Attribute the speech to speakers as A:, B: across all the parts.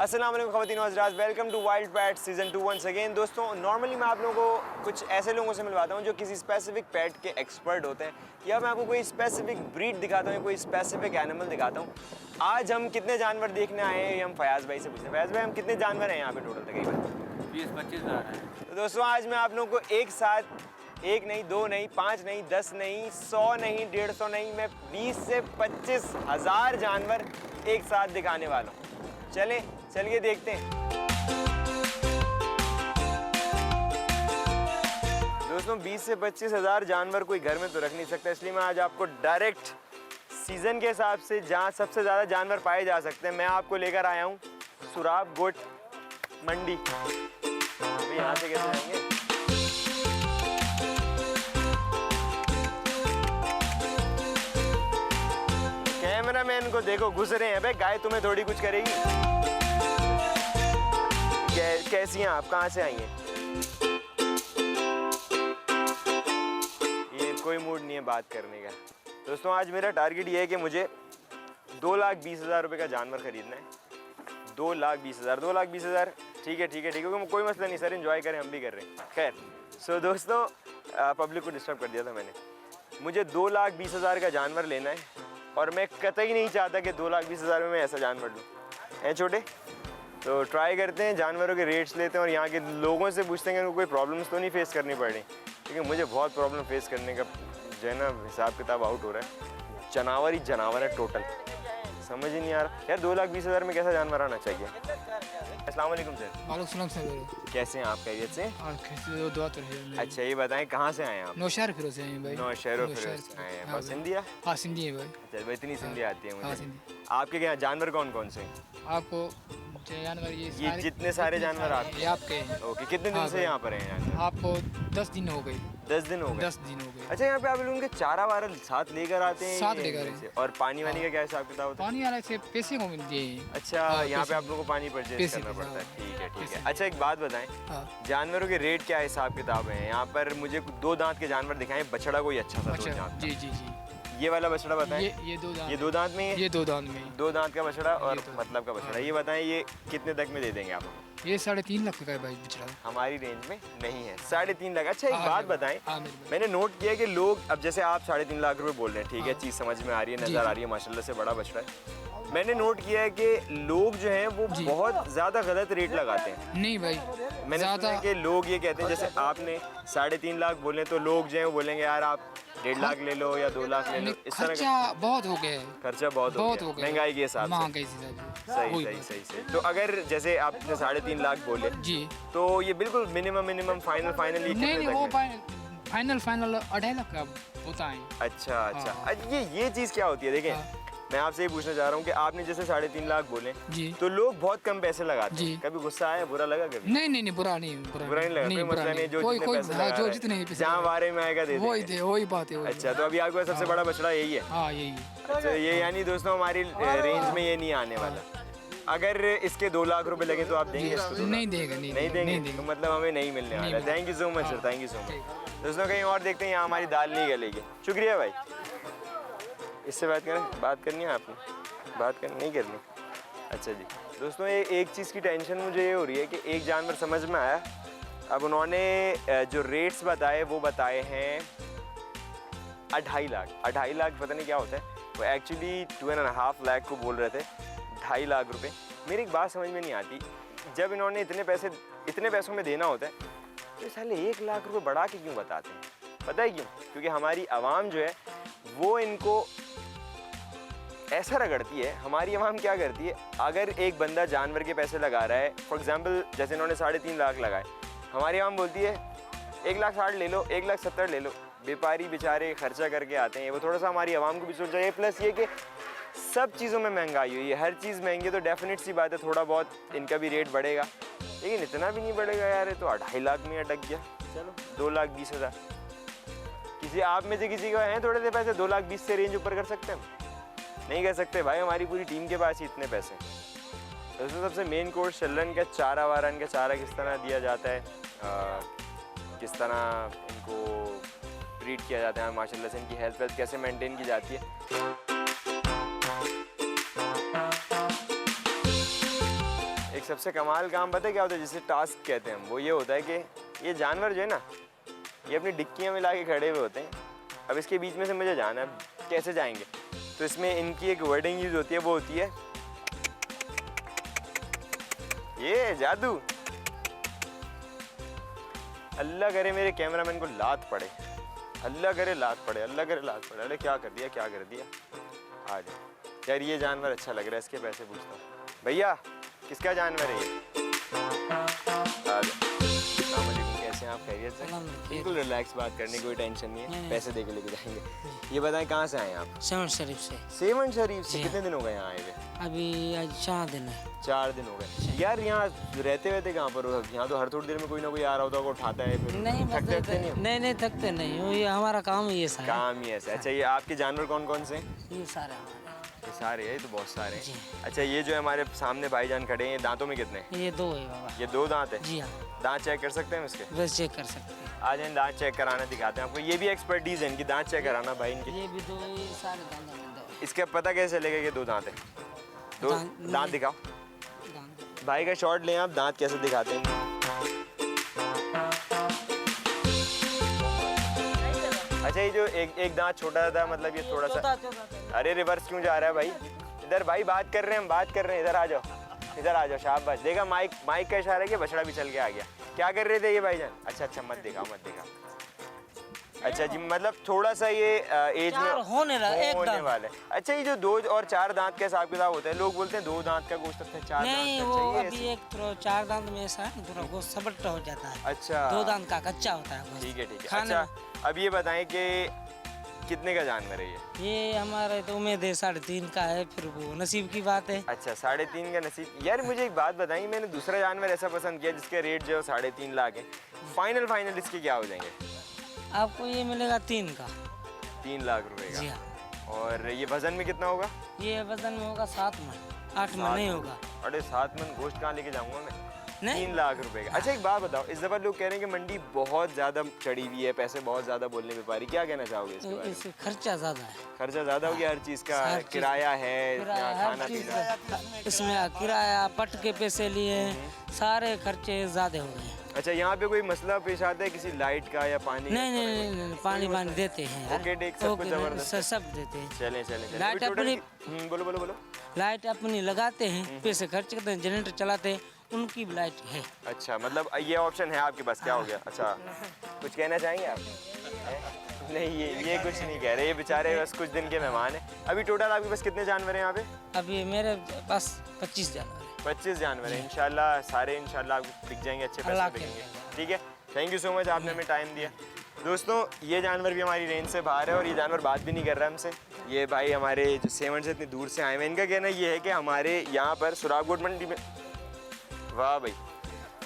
A: अस्सलाम वालेकुम ख़वातीन व हज़रात, welcome to wild pet season 2 once again. दोस्तों, नॉर्मली मैं आप लोगों को कुछ ऐसे लोगों से मिलवाता हूँ जो किसी स्पेसिफिक पेट के एक्सपर्ट होते हैं, या मैं आपको कोई स्पेसिफिक ब्रीड दिखाता हूँ, कोई स्पेसिफिक एनिमल दिखाता हूँ। आज हम कितने जानवर देखने आए हैं, ये हम फयाज़ भाई से पूछते हैं। फयाज़ भाई, हम कितने जानवर हैं यहाँ पे टोटल तकरीबन?
B: 20-25 हज़ार हैं।
A: तो दोस्तों, आज मैं आप लोगों को एक साथ एक नहीं, दो नहीं, 5 नहीं, 10 नहीं, 100 नहीं, 150 नहीं, मैं 20 से 25 हज़ार जानवर एक साथ दिखाने वाला हूँ। चलिए देखते हैं। दोस्तों, 20 से 25 हज़ार जानवर कोई घर में तो रख नहीं सकता, इसलिए मैं आज आपको डायरेक्ट सीज़न के हिसाब से जहाँ सबसे ज़्यादा जानवर पाए जा सकते हैं, मैं आपको लेकर आया हूँ सुराब गोट मंडी। तो यहाँ से कैसे जाएंगे? कैमरामैन को देखो, घुस रहे हैं। भाई, गाय तुम्हें थोड़ी कुछ करेगी। कैसी हैं आप, कहाँ से आई हैं? ये कोई मूड नहीं है बात करने का। दोस्तों, आज मेरा टारगेट ये है कि मुझे 2,20,000 रुपये का जानवर खरीदना है। 2,20,000 ठीक है, कोई मसला नहीं सर, एंजॉय करें, हम भी कर रहे हैं। खैर, सो दोस्तों, पब्लिक को डिस्टर्ब कर दिया था मैंने। मुझे 2,20,000 का जानवर लेना है, और मैं कतई नहीं चाहता कि 2,20,000 में मैं ऐसा जानवर लूँ। है छोटे, तो ट्राई करते हैं, जानवरों के रेट्स लेते हैं और यहाँ के लोगों से पूछते हैं कि उनको कोई प्रॉब्लम्स तो नहीं फेस करनी पड़ रही, क्योंकि मुझे बहुत प्रॉब्लम फेस करने का जो है ना हिसाब किताब आउट हो रहा है। जानवर है टोटल, समझ ही नहीं आ रहा यार। 2,20,000 में कैसा जानवर आना चाहिए? अस्सलाम वालेकुम सर।
C: वालेकुम सलाम।
A: कैसे हैं आप, खैरियत से?
C: दुआ तो है।
A: अच्छा, ये बताएं कहाँ से आए हैं आप?
C: नौशहर फिरोज से हैं भाई।
A: नौशहर फिरोज से आए हैं। सिंधिया?
C: हाँ, सिंधी है भाई।
A: अच्छा, इतनी सिंधी आती है मुझे।
C: हाँ, सिंधी।
A: आपके यहाँ जानवर कौन कौन से हैं?
C: आपको जानवर
A: ये जितने सारे जानवर आपके?
C: आपके हैं।
A: ओके, कितने दिन से यहाँ पर हैं जानवर?
C: आपको 10 दिन हो गए।
A: 10 दिन हो गए?
C: 10 दिन हो गए।
A: अच्छा, यहाँ पे आप लोग उनके चारा वारा साथ लेकर आते हैं?
C: साथ लेकर आते हैं।
A: और पानी वानी का क्या हिसाब किताब होता है?
C: पानी वाले से पैसे को मिलते हैं।
A: अच्छा, यहाँ पे आप लोगों को पानी परचेज करना पड़ता है। ठीक है। अच्छा, एक बात बताएं, जानवरों के रेट क्या हिसाब किताब है? यहाँ पर मुझे 2 दांत के जानवर दिखाएं, बछड़ा कोई अच्छा सा 2 दांत।
C: जी।
A: ये वाला बछड़ा बताएं।
C: ये 2 दांत।
A: ये 2 दांत में है?
C: ये 2 दांत में।
A: 2 दांत का बछड़ा और मतलब का बछड़ा। ये बताएं, ये कितने तक में दे देंगे आप?
C: ये 3.5 लाख का है भाई बछड़ा।
A: हमारी रेंज में नहीं है, 3.5 लाख। अच्छा, एक बात बताएं,
C: मेरे
A: मैंने नोट किया कि लोग, अब जैसे आप 3.5 लाख रुपए बोल रहे हैं, ठीक है, चीज़ समझ में आ रही है, नज़र आ रही है, माशाल्लाह से बड़ा बछड़ा है। मैंने नोट किया है कि लोग जो हैं वो बहुत ज़्यादा गलत रेट लगाते हैं।
C: नहीं भाई,
A: मैंने सुना है कि लोग ये कहते हैं, जैसे आपने 3.5 लाख बोले तो लोग जो हैं वो बोलेंगे यार आप 1.5 लाख ले लो या 2 लाख ले लो। इस तरह
C: खर्चा बहुत हो गया है।
A: खर्चा बहुत हो गया महंगाई के हिसाब से। सही। तो अगर जैसे आपने 3.5 लाख बोले जी, तो ये बिल्कुल मिनिमम फाइनल ये
C: नहीं, वो फाइनल 2.5 लाख का होता है।
A: अच्छा। ये चीज़ क्या होती है? देखें, मैं आपसे ये पूछना चाह रहा हूँ कि आपने जैसे 3.5 लाख बोले जी, तो लोग बहुत कम पैसे लगाते हैं। कभी गुस्सा आया, बुरा लगा कभी?
C: नहीं, बुरा नहीं लगा।
A: कोई मसला नहीं, जो जितने जहाँ बारे में आएगा दे देंगे।
C: वही बात है।
A: अच्छा, तो अभी आपके सबसे बड़ा बछड़ा यही है?
C: हाँ, यही।
A: अच्छा, ये यानी दोस्तों हमारी रेंज में ये नहीं आने वाला। अगर इसके 2 लाख रुपए लगे तो आप देंगे इसको?
C: नहीं देंगे।
A: तो मतलब हमें नहीं मिलने वाला। Thank you so much sir, thank you so much. दोस्तों, कहीं और देखते हैं, यहाँ हमारी दाल नहीं गलेगी। शुक्रिया भाई। इससे बात करनी है आपने? नहीं करनी? अच्छा जी। दोस्तों, ये एक चीज़ की टेंशन मुझे ये हो रही है कि एक जानवर समझ में आया, अब उन्होंने जो रेट्स बताए वो बताए हैं 2.5 लाख। 2.5 लाख पता नहीं क्या होता है, वो एक्चुअली 2.5 लाख को बोल रहे थे, 2.5 लाख रुपए। मेरी एक बात समझ में नहीं आती, जब इन्होंने इतने पैसों में देना होता है तो साले 1 लाख रुपए बढ़ा के क्यों बताते हैं? पता है क्यों? क्योंकि हमारी आवाम जो है वो इनको ऐसा रगड़ती है। हमारी आवाम क्या करती है, अगर एक बंदा जानवर के पैसे लगा रहा है, फॉर एग्जांपल जैसे इन्होंने 3.5 लाख लगाए, हमारी आवाम बोलती है 1,60,000 ले लो, 1,70,000 ले लो। व्यापारी बेचारे खर्चा करके आते हैं। वो थोड़ा सा हमारी आवाम को भी सोचना चाहिए। प्लस ये कि सब चीज़ों में महंगाई हुई है, हर चीज़ महंगी है, तो डेफिनेट सी बात है थोड़ा बहुत इनका भी रेट बढ़ेगा, लेकिन इतना भी नहीं बढ़ेगा यार। तो 2.5 लाख में अटक गया। चलो, 2,20,000। किसी आप में से किसी को हैं थोड़े से पैसे 2,20,000 से रेंज ऊपर कर सकते हैं? नहीं कर सकते भाई, हमारी पूरी टीम के पास ही इतने पैसे। दोस्तों, सबसे मेन कोर्स चल रहा है इनका चारा वारा। इनका चारा किस तरह दिया जाता है, किस तरह इनको ट्रीट किया जाता है, माशाल्लाह से इनकी हेल्थ कैसे मेंटेन की जाती है। सबसे कमाल काम पता है क्या होता है, जिसे टास्क कहते हैं हम, वो ये होता है कि ये जानवर जो है ना, ये अपनी डिक्कियाँ में ला के खड़े हुए होते हैं। अब इसके बीच में से मुझे जाना है, कैसे जाएंगे? तो इसमें इनकी एक वर्डिंग यूज़ होती है, वो होती है ये जादू। अल्लाह करे मेरे कैमरामैन को लात पड़े, अल्लाह करे लात पड़े, अल्लाह करे लात पड़े। अरे क्या कर दिया, क्या कर दिया। आ जाओ यार, ये जानवर अच्छा लग रहा है, इसके पैसे पूछता हूँ। भैया किसका जानवर है ये? आ जाओ। अस्सलाम वालेकुम, कैसे हैं आप? खैरियत से? बिल्कुल रिलैक्स बात करने, कोई टेंशन नहीं है, पैसे दे के लेके जाएंगे। ये बताएं कहाँ से आए आप?
B: सेवन शरीफ से।
A: सेवन शरीफ से? कितने दिन हो गए यहाँ आए हुए?
B: अभी आज 4 दिन है।
A: 4 दिन हो गए। यार यहाँ रहते हुए कहाँ पर हो? यहाँ तो हर थोड़ी देर में कोई ना कोई आ रहा होता है, उठाता है, फिर
B: नहीं
A: थकते नहीं हो?
B: नहीं थकते नहीं हो, ये हमारा काम ही ऐसा है।
A: काम ही ऐसा। अच्छा, ये आपके जानवर कौन कौन से हैं?
B: ये सारे हमारे।
A: ये सारे हैं, ये तो बहुत सारे
B: जी।
A: हैं। अच्छा, ये जो हमारे सामने भाईजान खड़े हैं, ये दांतों में कितने हैं?
B: ये 2 है बाबा।
A: ये 2 दांत है?
B: जी हाँ,
A: दांत चेक कर सकते हैं इसके?
B: बस चेक कर सकते हैं।
A: आ जाए, दांत चेक कराना दिखाते हैं आपको। ये भी एक्सपर्टीज है इनकी, दांत चेक कराना भाई इनकी।
B: ये भी 2 है, ये सारे दांत में 2।
A: इसका पता कैसे चलेगा कि 2 दांत है? दांत दिखाओ भाई का शॉट लें आप, दांत कैसे दिखाते हैं। अच्छा, ये जो एक दांत छोटा था, मतलब ये थोड़ा सा, अरे रिवर्स क्यों जा रहा है भाई? इधर भाई बात कर रहे हैं, हम बात कर रहे हैं, इधर आ जाओ, इधर आ जाओ। शाबाश, देखा माइक का इशारा किया, बछड़ा भी चल के आ गया। क्या कर रहे थे ये भाईजान? अच्छा, मत दिखाओ, मत दिखाओ। अच्छा जी, मतलब थोड़ा सा ये एज में
B: होने
A: वाला है। अच्छा, ये जो 2 और 4 दांत का हिसाब किताब होता है, लोग बोलते हैं 2 दांत का गोश्त अच्छा है, 4
B: नहीं,
A: दांत
B: वो
A: का
B: अभी
A: चाहिए।
B: एक 4 दांत में ऐसा है, थोड़ा गोश्त सबट हो जाता है।
A: अच्छा,
B: 2 दांत का कच्चा होता है गोश्त।
A: ठीक है।
B: खाने
A: अच्छा, अब ये बताएं कि कितने का जानवर है
B: ये हमारे तो उम्मीद है 3.5 का है, फिर वो नसीब की बात है।
A: अच्छा, 3.5 का नसीब। यार मुझे एक बात बताइए, मैंने दूसरा जानवर ऐसा पसंद किया जिसके रेट जो है 3.5 लाख है। फाइनल इसके क्या हो जाएंगे?
B: आपको ये मिलेगा 3 का।
A: 3 लाख रुपए
B: जी
A: का।
B: हाँ।
A: और ये वजन में कितना होगा?
B: ये वजन में होगा 7 मन, 8 मन नहीं होगा।
A: अरे 7 मन गोश्त कहाँ लेके जाऊंगा मैं?
B: नहीं।
A: 3 लाख रुपए का। अच्छा, एक बात बताओ, इस दफा लोग कह रहे हैं कि मंडी बहुत ज्यादा चढ़ी हुई है, पैसे बहुत ज्यादा बोलने व्यापारी, क्या कहना चाहोगे इसके बारे में?
B: इससे खर्चा ज़्यादा है।
A: खर्चा ज्यादा हो गया हर चीज का,
B: हर चीज़-
A: किराया है,
B: किराया,
A: यहाँ
B: हर
A: खाना
B: चीज़
A: पीना।
B: का। इसमें किराया, पट के पैसे लिए, सारे खर्चे ज़्यादा हो गए।
A: अच्छा, यहाँ पे कोई मसला पेश आता है किसी लाइट का या पानी?
B: नहीं, पानी देते हैं यार।
A: ओके, देख सब कुछ जबरदस्त है।
B: सब देते हैं।
A: चले।
B: लाइट अपनी
A: बोलो।
B: लाइट अपनी लगाते हैं, पैसे खर्च करते हैं, जनरेटर चलाते हैं, उनकी भी लाइट है।
A: अच्छा, मतलब ये ऑप्शन है आपके पास। क्या हो गया? अच्छा, कुछ कहना चाहेंगे आप? नहीं, ये कुछ नहीं कह रहे, ये बेचारे बस कुछ दिन के मेहमान हैं। अभी टोटल आपके पास कितने जानवर हैं यहाँ पे?
B: अभी मेरे पास 25 जानवर है।
A: 25 जानवर हैं। इंशाल्लाह सारे आपको बिक जाएंगे, अच्छे पैसे
B: अल्लाह के
A: बिकेंगे। ठीक है, थैंक यू सो मच, आपने हमें टाइम दिया। दोस्तों, ये जानवर भी हमारी रेंज से बाहर है और ये जानवर बात भी नहीं कर रहा हमसे। ये भाई हमारे जो सेवन से इतनी दूर से आए हुए हैं, इनका कहना ये है कि हमारे यहाँ पर सुराबगोट मंडी में, वाह भाई,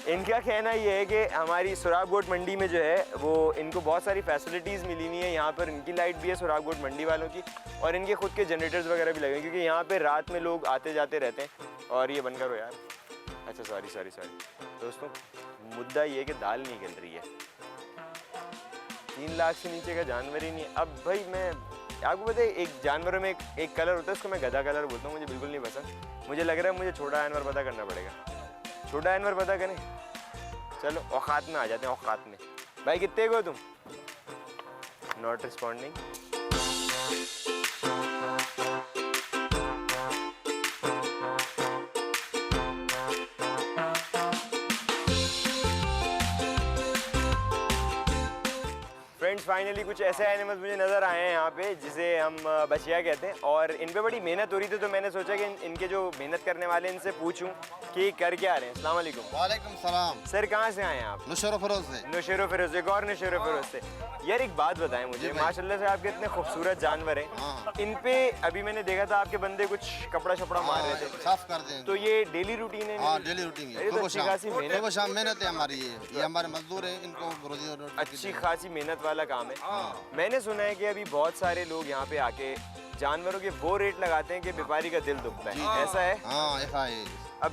A: इनका कहना ये है कि हमारी सुराबगोट मंडी में जो है वो इनको बहुत सारी फैसिलिटीज़ मिली हुई हैं। यहाँ पर इनकी लाइट भी है सुराबगोट मंडी वालों की, और इनके खुद के जनरेटर्स वगैरह भी लगे हैं, क्योंकि यहाँ पे रात में लोग आते जाते रहते हैं। और ये बंद करो यार। अच्छा, सॉरी। दोस्तों, मुद्दा ये है कि दाल नहीं गल रही है। 3 लाख से नीचे का जानवर ही नहीं है। अब भाई मैं आपको पता है, एक जानवरों में एक कलर होता है, उसको मैं गधा कलर बोलता हूँ, मुझे बिल्कुल नहीं पसंद। मुझे लग रहा है मुझे छोटा जानवर पता करना पड़ेगा। छोटा जानवर पता करें, चलो औकात में आ जाते हैं। औकात में भाई, कितने को तुम? Not responding. फ्रेंड्स, फाइनली कुछ ऐसे एनिमल्स मुझे नज़र आए हैं यहाँ पे जिसे हम बछिया कहते हैं, और इन पे बड़ी मेहनत हो रही थी, तो मैंने सोचा कि इनके जो मेहनत करने वाले इनसे पूछूं कि कर क्या रहे हैं। अस्सलाम वालेकुम।
D: वालेकुम सलाम।
A: सर, कहाँ से आए हैं आप?
D: नुशर फरोज से।
A: नौशेरो फिरोज, एक और नौशेरो फिरोज से। यार एक बात बताएं मुझे, माशाल्लाह से आपके इतने खूबसूरत जानवर हैं,
D: हाँ।
A: इन पे अभी मैंने देखा था आपके बंदे कुछ कपड़ा शपड़ा मार रहे थे,
D: साफ कर दें।
A: तो ये डेली रूटीन है?
D: हाँ, डेली रूटीन
A: अरे तो अच्छी खासी मेहनत,
D: सुबह शाम मेहनत है हमारी। ये हमारे मजदूर हैं, इनको रोजी रोटी
A: अच्छी खासी मेहनत वाला काम है। मैंने सुना है कि अभी बहुत सारे लोग यहाँ पे आके जानवरों के वो रेट लगाते हैं कि व्यापारी का दिल दुखता है, ऐसा है?
D: हाँ, ऐसा है।
A: अब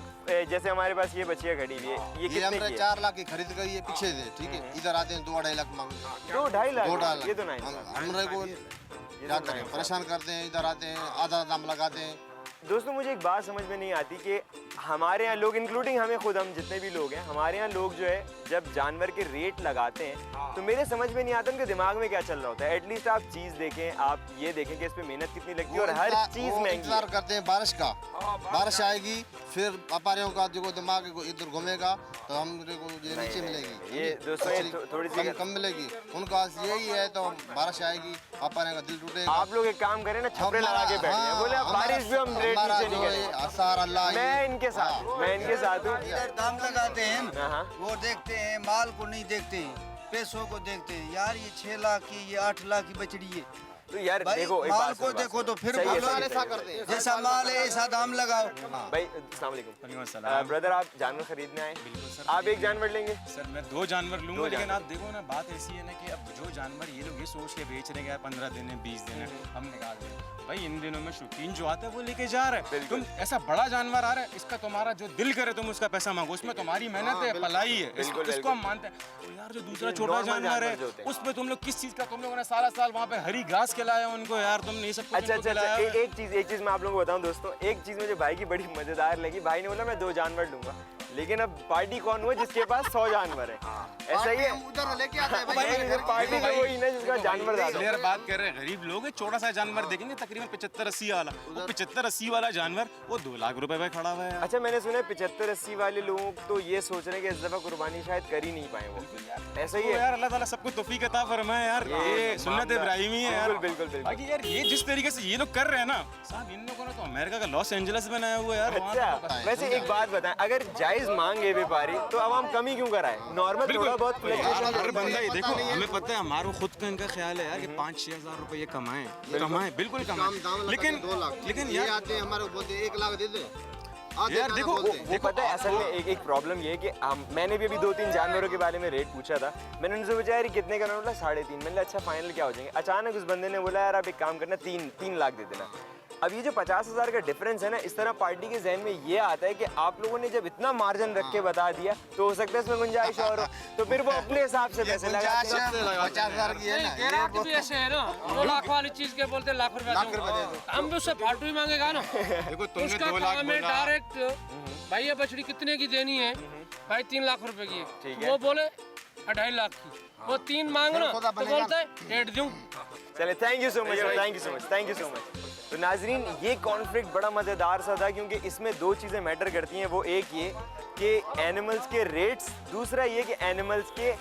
A: जैसे हमारे पास ये बच्चियाँ खड़ी हुई है, ये
D: ये
A: कितने
D: हमने
A: की है?
D: 4 लाख की खरीद कर ये पीछे से, ठीक है। इधर आते हैं 2-2.5 लाख मांगते हैं।
A: 2-2.5 लाख?
D: 2-2.5 लाख।
A: ये तो नहीं,
D: हमरे को क्या करें, परेशान करते हैं। इधर आते हैं, आधा दाम लगाते हैं,
A: दोस्तों मुझे एक बात समझ में नहीं आती कि हमारे यहाँ लोग, इंक्लूडिंग हमें खुद, हम जितने भी लोग हैं, हमारे यहाँ लोग जो है जब जानवर के रेट लगाते हैं तो मेरे समझ में नहीं आता उनके दिमाग में क्या चल रहा होता है। एटलीस्ट आप चीज़ देखें, आप ये देखें कि इस पे मेहनत कितनी लगती है और हर चीज़ महंगी है।
D: इंतजार करते हैं बारिश का, बारिश आएगी फिर व्यापारियों का जो दिमाग इधर घूमेगा तो हम को ये नीचे मिलेगी।
A: ये दोस्तों ये थोड़ी सी
D: कम मिलेगी, उनका यही है। तो बारिश आएगी, व्यापारियों का दिल टूटेगा।
A: आप लोग एक काम करें ना, छपरे लगा के बैठ जाएं, बोले अब बारिश भी हम रेट नीचे नहीं करेंगे। मैं इनके साथ हूँ।
E: इधर दाम लगाते हैं,
A: हाँ।
E: वो देखते हैं, माल को नहीं देखते हैं, पैसों को देखते हैं। यार ये 6 लाख की, ये 8 लाख की बचड़ी है।
A: तो यार
E: भाई
A: देखो एक
E: माल
A: बात
E: को
A: सुनो,
E: देखो तो फिर
A: सही है,
E: बोलो
A: सही है,
E: ऐसा करते हैं। जैसा माल है ऐसा दाम लगाओ।
A: भाई अस्सलाम वालेकुम ब्रदर, आप जानवर खरीदने आए?
F: बिल्कुल सर।
A: आप एक जानवर लेंगे?
F: सर मैं 2 जानवर लूंगा, लेकिन
A: जानवर।
F: आप देखो ना, बात ऐसी है ना कि अब जो जानवर ये लोग ये सोच के बेच रहे हैं 15 दिन है 20 दिन है, हम निकाल दें। भाई इन दिनों में शौकीन जो आता है वो लेके जा रहा है। तुम ऐसा बड़ा जानवर आ रहा है, इसका तुम्हारा जो दिल करे तुम उसका पैसा मांगो, उसमें तुम्हारी मेहनत है, पलाई है, इसको हम मानते हैं। तो यार जो दूसरा छोटा जानवर है उस पे तुम लोग किस चीज का, तुम लोगों ने सारा साल वहाँ पे हरी घास खिलाया उनको, यार तुमने ये सब कुछ
A: अच्छा
F: इनको
A: अच्छा
F: खिलाया
A: अच्छा,
F: है।
A: एक चीज मैं आप लोगों को बताऊं दोस्तों, एक चीज मुझे भाई की बड़ी मजेदार लगी। भाई ने बोला मैं 2 जानवर लूंगा, लेकिन अब पार्टी कौन हुआ जिसके पास 100 जानवर है? ऐसा ही है,
D: उधर लेके आते हैं
A: पार्टी तो वही ना जिसका जानवर ज्यादा हो।
F: यार बात कर रहे हैं, गरीब लोग है, छोटा सा जानवर देखेंगे तकरीबन 75-80 वाला, वो 75-80 वाला जानवर वो 2 लाख रुपए पे खड़ा हुआ है यार।
A: अच्छा मैंने सुना है 75-80 वाले लोग तो ये सोच रहे हैं कि इस दफा कुर्बानी शायद कर ही नहीं पाए वो। ऐसा ही
F: तो
A: है
F: यार अल्लाह ताला सबको तौफीक अता फरमाए यार, ये सुन्नत इब्राहिमी है यार।
A: बिल्कुल बिल्कुल।
F: बाकी यार ये जिस तरीके से ये लोग कर रहे हैं ना साहब, इन लोगों ने तो अमेरिका का लॉस एंजल्स बनाया हुआ है यार। वहाँ
A: अच्छा वैसे एक बात बताएं, अगर जायज मांगे व्यापारी तो अब हम कमी क्यों कराएं? नॉर्मल थोड़ा बहुत fluctuation
F: हर बंदा ही देखो, हमें पता है, हमारा खुद का इनका ख्याल है यार कि 5-6 हज़ार रुपए ये कमाएं, बिल्कुल कमाएं, लेकिन
D: 2 लाख,
F: लेकिन
D: ये
F: यार
D: आते हैं हमारे बोलते 1 लाख दे दे।
F: यार देखो
A: वो पता है असल में एक प्रॉब्लम ये है कि मैंने भी अभी 2-3 जानवरों के बारे में रेट पूछा था। मैंने उनसे पूछा यार कितने का? बोला 3.5। मैंने बोला अच्छा फाइनल क्या हो जाएंगे? अचानक उस बंदे ने बोला यार आप एक काम करना 3 लाख दे देना। अब ये जो 50,000 का डिफरेंस है ना, इस तरह पार्टी के जहन में ये आता है कि आप लोगों ने जब इतना मार्जिन रख के बता दिया तो हो सकता है इसमें गुंजाइश और हो, तो फिर वो अपने हिसाब से पैसे लगाते हैं।
D: 50,000 की है ना,
B: भी ऐसे है ना, 2 लाख वाली चीज के बोलते लाख रुपए हम भी उससे फालतू ही मांगेगा ना।
F: देखो तुमने
B: उसका
F: 2 लाख
B: काम है
F: बोला,
B: डायरेक्ट भाई ये बछड़ी कितने की देनी है? भाई 3 लाख रुपए की
A: ठीक
B: है,
A: है।
B: वो बोले 2.5 लाख की, वो 3 मांगना तो बोलते है 1.5 दूं।
A: चले thank you so much, thank you so much, thank you so much. तो नाजरीन ये कॉन्फ्लिक्ट बड़ा मज़ेदार सा था क्योंकि इसमें 2 चीज़ें मैटर करती हैं। वो एक ये कि एनिमल्स के रेट्स, दूसरा ये कि एनिमल्स के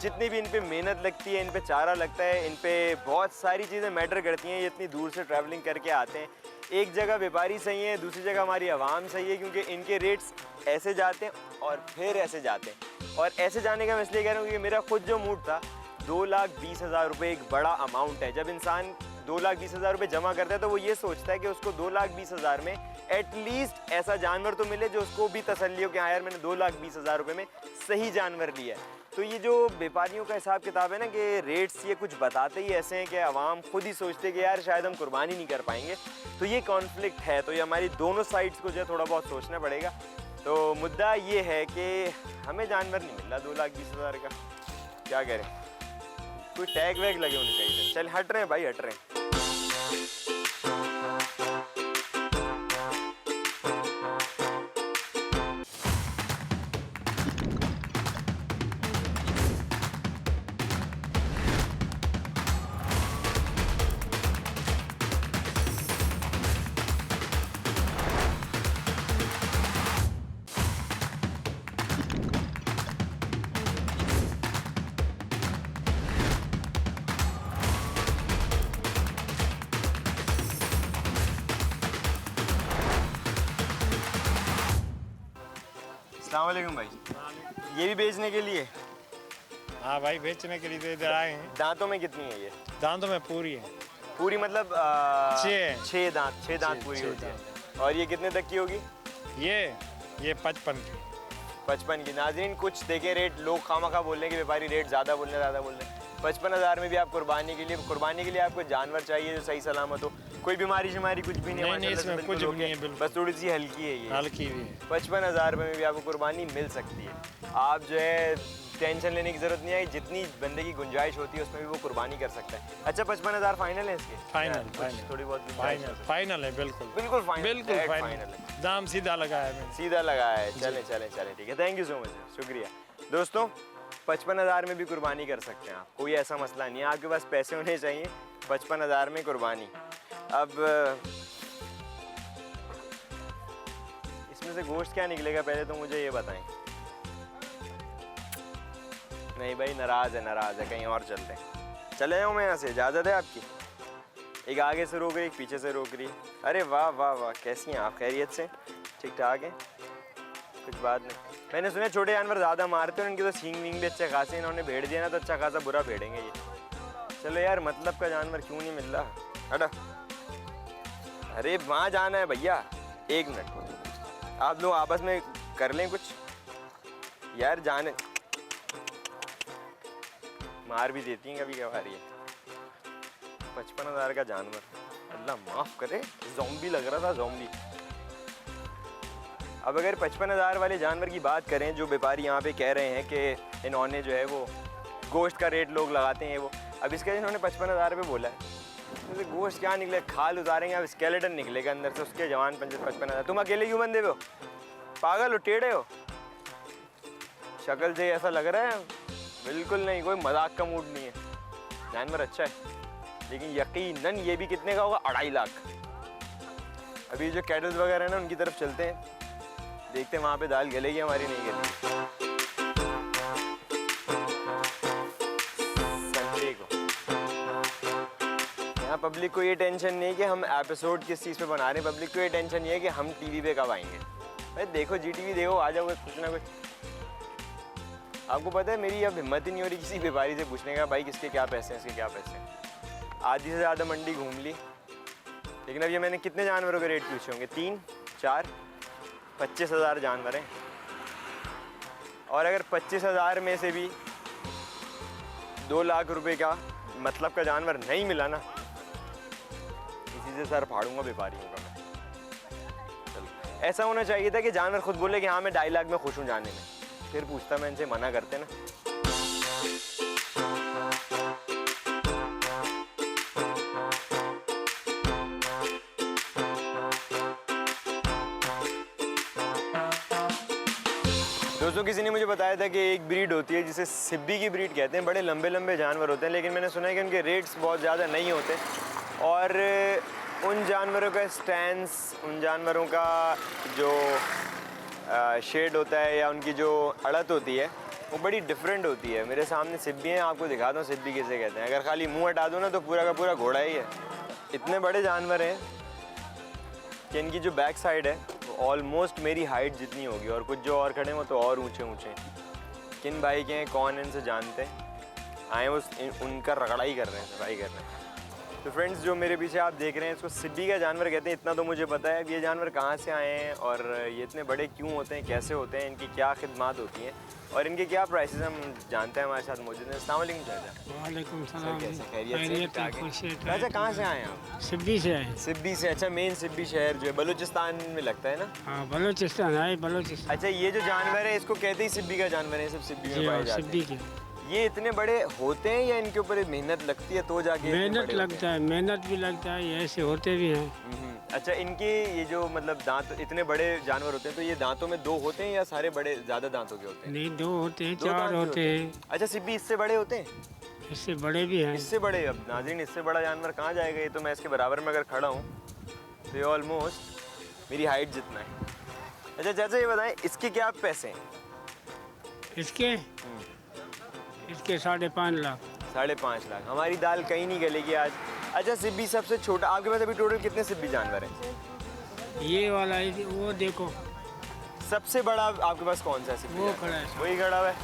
A: जितनी भी इन पे मेहनत लगती है, इन पे चारा लगता है, इन पे बहुत सारी चीज़ें मैटर करती हैं। ये इतनी दूर से ट्रैवलिंग करके आते हैं। एक जगह व्यापारी सही है, दूसरी जगह हमारी आवाम सही है, क्योंकि इनके रेट्स ऐसे जाते हैं और फिर ऐसे जाते हैं। और ऐसे जाने का मैं इसलिए कह रहा हूँ क्योंकि मेरा खुद जो मूड था, 2,20,000 रुपये एक बड़ा अमाउंट है। जब इंसान 2,20,000 रुपये जमा करता है तो वो ये सोचता है कि उसको 2,20,000 में एटलीस्ट ऐसा जानवर तो मिले जो उसको भी तसल्ली हो कि हाँ यार मैंने 2,20,000 रुपये में सही जानवर लिया है। तो ये जो व्यापारियों का हिसाब किताब है ना कि रेट्स ये कुछ बताते ही ऐसे हैं कि आवाम खुद ही सोचते कि यार शायद हम कुर्बानी नहीं कर पाएंगे। तो ये कॉन्फ्लिक्ट है, तो ये हमारी दोनों साइड्स को जो है थोड़ा बहुत सोचना पड़ेगा। तो मुद्दा ये है कि हमें जानवर नहीं मिल रहा 2,20,000 का, क्या करें? कोई टैग वैग लगे होने चाहिए। चल हट रहे हैं भाई, हट रहे हैं। अस्सलाम वालेकुम भाई, ये भी बेचने के लिए?
G: हाँ भाई बेचने के लिए तो इधर आए हैं।
A: दांतों में कितनी है ये?
G: दांतों में पूरी है,
A: पूरी मतलब 6 दांत पूरी होती है। और ये कितने तक की होगी?
G: ये 55 की।
A: 55 की। नाज़रीन कुछ देखे रेट, लोग खामखा बोल रहे हैं कि व्यापारी रेट ज़्यादा बोल रहे हैं। 55,000 में भी आप कुर्बानी के लिए आपको जानवर चाहिए जो सही सलामत हो, कोई बीमारी शिमारी कुछ भी नहीं है,
G: नहीं, इसमें कुछ भी नहीं है, बिल्कुल।
A: बस थोड़ी सी हल्की है ये।
G: हल्की भी है।
A: 55,000 में भी आपको कुर्बानी मिल सकती है। आप जो है टेंशन लेने की जरूरत नहीं है, जितनी बंदे की गुंजाइश होती है उसमें भी वो कुर्बानी कर सकता है। अच्छा 55,000 फाइनल है इसके?
G: फाइनल,
A: कुछ
G: फाइनल।
A: थोड़ी बहुत गुंजाइश
G: फाइनल
A: हो सकती
G: फाइनल है बिल्कुल
A: है? बिल्कुल फाइनल,
G: बिल्कुल
A: डेड
G: फाइनल
A: है,
G: दाम सीधा लगाया है मैंने।
A: सीधा लगाया है। चले चले चले, ठीक है, थैंक यू सो मच, शुक्रिया। दोस्तों 55,000 में भी कुर्बानी कर सकते हैं आप, कोई ऐसा मसला नहीं है, आपके पास पैसे होने चाहिए। 55,000 में कुर्बानी। अब इसमें से गोश्त क्या निकलेगा पहले तो मुझे ये बताएं। नहीं भाई, नाराज़ है, कहीं और चलते हैं। चले जाऊँ मैं यहाँ से, इजाज़त है आपकी? एक आगे से रोक रही, एक पीछे से रोक रही। अरे वाह वाह वाह, कैसी हैं आप? खैरियत से? ठीक ठाक है, कुछ बात नहीं। मैंने सुना छोटे जानवर ज़्यादा मारते हैं, उनके तो सींग वींग भी अच्छे खासे, इन्होंने भेड़ दिया ना तो अच्छा खासा बुरा भेड़ेंगे ये। चलो यार, मतलब का जानवर क्यों नहीं मिल रहा? हटो। अरे वहाँ जाना है भैया, 1 मिनट, आप लोग आपस में कर लें कुछ यार, जाने मार भी देती हैं कभी कभार ये। 55,000 का जानवर, अल्लाह माफ़ करे, ज़ॉम्बी लग रहा था, ज़ॉम्बी। अब अगर 55,000 वाले जानवर की बात करें, जो व्यापारी यहाँ पे कह रहे हैं कि इन्होंने जो है वो गोश्त का रेट लोग लगाते हैं वो, अब इसका इन्होंने 55,000 रुपये बोला है, तो गोश्त क्या निकले? खाल उतारेंगे, अब स्केलेटन निकलेगा अंदर से उसके, जवान 55,000। तुम अकेले क्यों बंदे हो? पागल हो, टेढ़े हो? शक्ल से ऐसा लग रहा है? बिल्कुल नहीं, कोई मजाक का मूड नहीं है। जानवर अच्छा है, लेकिन यकीनन ये भी कितने का होगा? 2.5 लाख। अभी जो कैटल्स वगैरह है ना, उनकी तरफ चलते हैं, देखते हैं वहाँ पे दाल गलेगी हमारी, नहीं गलेगी। संडे को यहाँ पब्लिक को ये टेंशन नहीं है कि हम एपिसोड किस चीज़ पे बना रहे हैं, पब्लिक को ये टेंशन ये है कि हम टीवी पे कब आएंगे। भाई देखो, GTV देखो, आ जाओगे कुछ ना कुछ। आपको पता है मेरी अब हिम्मत ही नहीं हो रही किसी व्यापारी से पूछने का, भाई किसके क्या पैसे हैं, इसके क्या पैसे हैं। आधी से ज़्यादा मंडी घूम ली, लेकिन अब ये मैंने कितने जानवरों के रेट पूछे होंगे? 3, 4, 25,000 जानवर हैं। और अगर 25,000 में से भी 2 लाख रुपए का मतलब का जानवर नहीं मिला ना, इसी से सर फाड़ूंगा व्यापारियों का मैं। चलो, ऐसा होना चाहिए था कि जानवर खुद बोले कि हाँ मैं 2.5 लाख में खुश हूँ जाने में, फिर पूछता मैं इनसे, मना करते ना। दोस्तों किसी ने मुझे बताया था कि एक ब्रीड होती है जिसे सिब्बी की ब्रीड कहते हैं, बड़े लंबे लंबे जानवर होते हैं, लेकिन मैंने सुना है कि उनके रेट्स बहुत ज़्यादा नहीं होते, और उन जानवरों का स्टैंस, उन जानवरों का जो शेड होता है या उनकी जो अड़त होती है वो बड़ी डिफरेंट होती है। मेरे सामने सिब्बी हैं, आपको दिखाता हूँ सिब्बी किसे कहते हैं। अगर खाली मुंह हटा दो ना तो पूरा का पूरा घोड़ा ही है। इतने बड़े जानवर हैं कि इनकी जो बैक साइड है वो ऑलमोस्ट मेरी हाइट जितनी होगी, और कुछ जो और खड़े हैं वो तो और ऊंचे ऊंचे। किन भाई के हैं, कौन इनसे जानते हैं, आए वो उनका रगड़ा ही कर रहे हैं, सफाई कर रहे हैं। तो फ्रेंड्स, जो मेरे पीछे आप देख रहे हैं इसको सिब्बी का जानवर कहते हैं, इतना तो मुझे पता है। अब ये जानवर कहाँ से आए हैं और ये इतने बड़े क्यों होते हैं, कैसे होते हैं, इनकी क्या खिदमात होती हैं और इनके क्या प्राइसेस हम जानते हैं। हमारे साथ मौजूद हैं। अस्सलाम वालेकुम चाचा।
H: वालेकुम सलाम।
A: कैसे, खैरियत से?
H: खुशियत है।
A: चाचा कहाँ से आए हैं आप?
H: सिब्बी से आए।
A: सिब्बी से? अच्छा, मेन सिब्बी शहर जो है बलूचिस्तान में लगता है ना?
H: हाँ, बलूचिस्तान है, बलूचिस्तान।
A: अच्छा, ये जो जानवर है इसको कहते ही सिब्बी का जानवर है, सब सिब्बी में पाए जाते
H: सिब्बी
A: हैं।
H: के
A: ये इतने बड़े होते हैं या इनके ऊपर मेहनत लगती है तो जाके इतने
H: मेहनत
A: बड़े
H: लगता
A: होते
H: है, मेहनत भी लगता है, ये ऐसे होते भी हैं।
A: अच्छा, इनके ये जो मतलब दांत, इतने बड़े जानवर होते हैं तो ये दांतों में 2 होते हैं या सारे बड़े ज़्यादा दांतों के होते हैं?
H: नहीं, 2 होते हैं,
A: 2
H: 4
A: दांत भी
H: होते हैं।
A: अच्छा, सिब्बी इससे बड़े होते हैं?
H: इससे बड़े भी हैं।
A: इससे बड़े? अब नाज़रीन, इससे बड़ा जानवर कहाँ जाएगा? ये तो मैं इसके बराबर में अगर खड़ा हूँ तो ये ऑलमोस्ट मेरी हाइट जितना है। अच्छा चाचा, ये बताएं इसके क्या पैसे हैं?
H: इसके 5.5 लाख।
A: 5.5 लाख। हमारी दाल कहीं नहीं गलेगी आज। अच्छा, सिब्बी सबसे छोटा, आपके पास अभी टोटल कितने सिब्बी जानवर हैं?
H: ये वाला है, वो देखो।
A: सबसे बड़ा आपके पास कौन सा है सिब्बी?
H: वो खड़ा है।
A: वही खड़ा हुआ है।